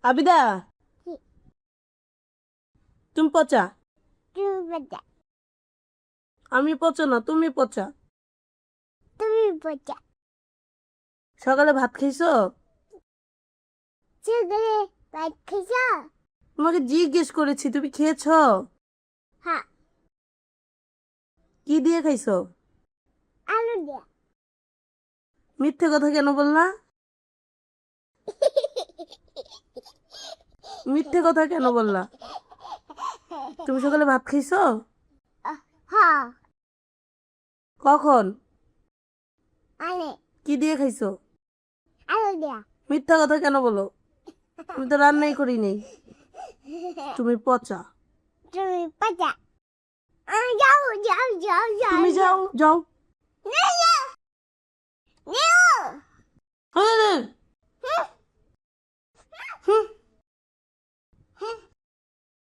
আবিদা, তুমি পচা। তুমি পচা। আমি পচা না, তুমি পচা। তুমি পচা। সকালে ভাত খাইছো? সকালে ভাত খাইছো? তোমাকে জিজ্ঞেস করেছি, তুমি খেয়েছো? হ্যাঁ। কি দিয়ে খাইছো? আলু দিয়া। মিথ্যে কথা কেন বললা? মিথ্যে কথা কেন বললা? তুমি সকালে ভাত খাইছো? হ্যাঁ। কখন? আনে। কি দিয়ে খাইছো? আলু দিয়া। মিথ্যা কথা কেন বলো? আমি তো রান্নাই করি নাই। তুমি পচা। তুমি পচা। যাও যাও যাও যাও। তুমি যাও যাও। না না। হ্যাঁ